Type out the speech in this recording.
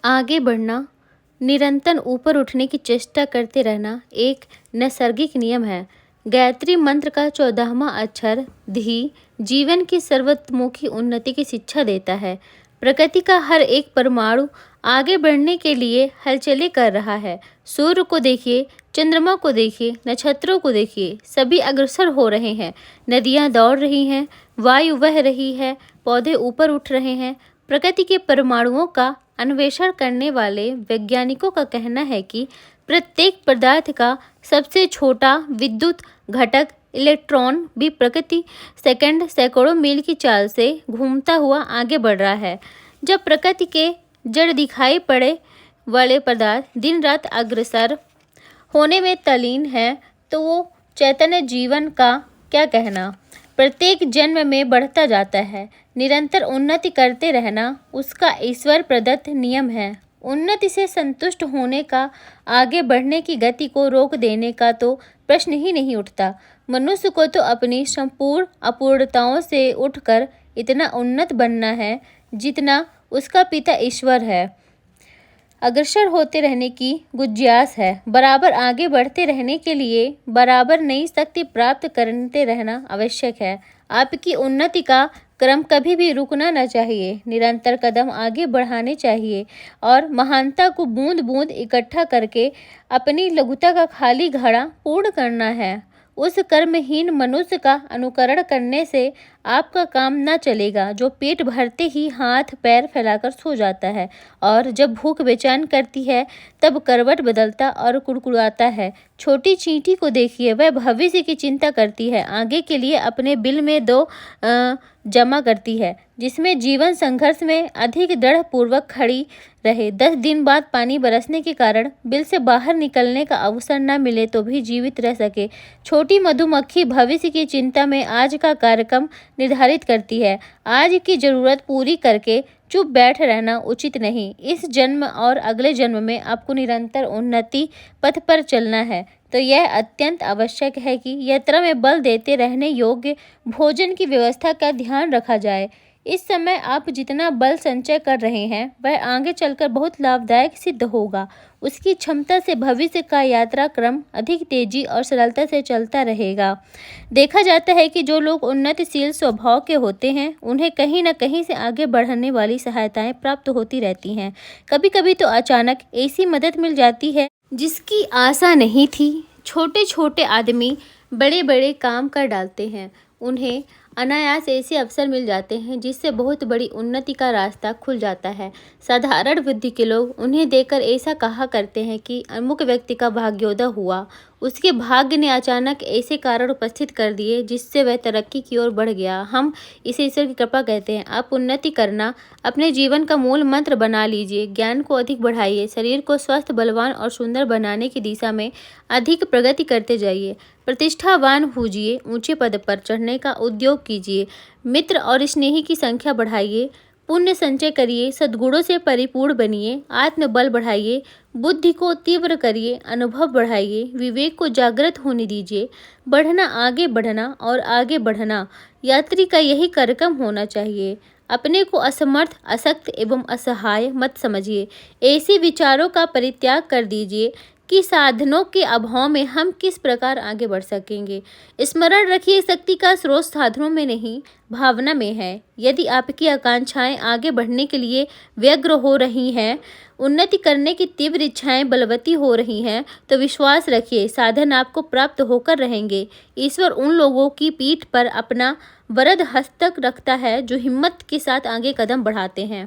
आगे बढ़ना, निरंतर ऊपर उठने की चेष्टा करते रहना एक नैसर्गिक नियम है। गायत्री मंत्र का 14वां अक्षर धी जीवन की सर्वतोमुखी उन्नति की शिक्षा देता है। प्रकृति का हर एक परमाणु आगे बढ़ने के लिए हलचलें कर रहा है। सूर्य को देखिए, चंद्रमा को देखिए, नक्षत्रों को देखिए, सभी अग्रसर हो रहे हैं। नदियाँ दौड़ रही हैं, वायु बह रही है, पौधे ऊपर उठ रहे हैं। प्रकृति के परमाणुओं का अन्वेषण करने वाले वैज्ञानिकों का कहना है कि प्रत्येक पदार्थ का सबसे छोटा विद्युत घटक इलेक्ट्रॉन भी प्रति सेकंड सैकड़ों मील की चाल से घूमता हुआ आगे बढ़ रहा है। जब प्रकृति के जड़ दिखाई पड़े वाले पदार्थ दिन रात अग्रसर होने में तल्लीन है, तो वो चैतन्य जीवन का क्या कहना। प्रत्येक जन्म में बढ़ता जाता है। निरंतर उन्नति करते रहना उसका ईश्वर प्रदत्त नियम है। उन्नति से संतुष्ट होने का, आगे बढ़ने की गति को रोक देने का तो प्रश्न ही नहीं उठता। मनुष्य को तो अपनी संपूर्ण अपूर्णताओं से उठकर इतना उन्नत बनना है जितना उसका पिता ईश्वर है। अग्रसर होते रहने की गुंजाइश है। बराबर आगे बढ़ते रहने के लिए बराबर नई शक्ति प्राप्त करते रहना आवश्यक है। आपकी उन्नति का क्रम कभी भी रुकना न चाहिए। निरंतर कदम आगे बढ़ाने चाहिए और महानता को बूंद बूंद इकट्ठा करके अपनी लघुता का खाली घड़ा पूर्ण करना है। उस कर्महीन मनुष्य का अनुकरण करने से आपका काम न चलेगा जो पेट भरते ही हाथ पैर फैलाकर सो जाता है और जब भूख बेचैन करती है तब करवट बदलता और कुड़कुड़ाता है। छोटी चींटी को देखिए, वह भविष्य की चिंता करती है, आगे के लिए अपने बिल में दो जमा करती है जिसमें जीवन संघर्ष में अधिक दृढ़ पूर्वक खड़ी रहे। 10 दिन बाद पानी बरसने के कारण बिल से बाहर निकलने का अवसर न मिले तो भी जीवित रह सके। छोटी मधुमक्खी भविष्य की चिंता में आज का कार्यक्रम निर्धारित करती है। आज की जरूरत पूरी करके चुप बैठ रहना उचित नहीं। इस जन्म और अगले जन्म में आपको निरंतर उन्नति पथ पर चलना है तो यह अत्यंत आवश्यक है कि यात्रा में बल देते रहने योग्य भोजन की व्यवस्था का ध्यान रखा जाए। इस समय आप जितना बल संचय कर रहे हैं वह आगे चलकर बहुत लाभदायक सिद्ध होगा। उसकी क्षमता से भविष्य का यात्रा क्रम अधिक तेजी और सरलता से चलता रहेगा। देखा जाता है कि जो लोग उन्नतिशील स्वभाव के होते हैं उन्हें कहीं न कहीं से आगे बढ़ने वाली सहायताएं प्राप्त होती रहती हैं। कभी कभी तो अचानक ऐसी मदद मिल जाती है जिसकी आशा नहीं थी। छोटे छोटे आदमी बड़े बड़े काम कर डालते हैं। उन्हें अनायास ऐसे अवसर मिल जाते हैं जिससे बहुत बड़ी उन्नति का रास्ता खुल जाता है। साधारण बुद्धि के लोग उन्हें देखकर ऐसा कहा करते हैं कि अमुक व्यक्ति का भाग्योदय हुआ, उसके भाग्य ने अचानक ऐसे कारण उपस्थित कर दिए जिससे वह तरक्की की ओर बढ़ गया। हम इसे ईश्वर की कृपा कहते हैं। आप उन्नति करना अपने जीवन का मूल मंत्र बना लीजिए। ज्ञान को अधिक बढ़ाइए, शरीर को स्वस्थ, बलवान और सुंदर बनाने की दिशा में अधिक प्रगति करते जाइए। प्रतिष्ठावान होजिए, ऊंचे पद पर चढ़ने का उद्योग कीजिए। मित्र और स्नेही की संख्या बढ़ाइए, पुण्य संचय करिए, सद्गुणों से परिपूर्ण बनिए, आत्मबल बढ़ाइए, बुद्धि को तीव्र करिए, अनुभव बढ़ाइए, विवेक को जागृत होने दीजिए। बढ़ना, आगे बढ़ना और आगे बढ़ना यात्री का यही कार्यक्रम होना चाहिए। अपने को असमर्थ, अशक्त एवं असहाय मत समझिए। ऐसे विचारों का परित्याग कर दीजिए कि साधनों के अभाव में हम किस प्रकार आगे बढ़ सकेंगे। स्मरण रखिए, शक्ति का स्रोत साधनों में नहीं, भावना में है। यदि आपकी आकांक्षाएं आगे बढ़ने के लिए व्यग्र हो रही हैं, उन्नति करने की तीव्र इच्छाएं बलवती हो रही हैं, तो विश्वास रखिए साधन आपको प्राप्त होकर रहेंगे। ईश्वर उन लोगों की पीठ पर अपना वरद हस्तक रखता है जो हिम्मत के साथ आगे कदम बढ़ाते हैं।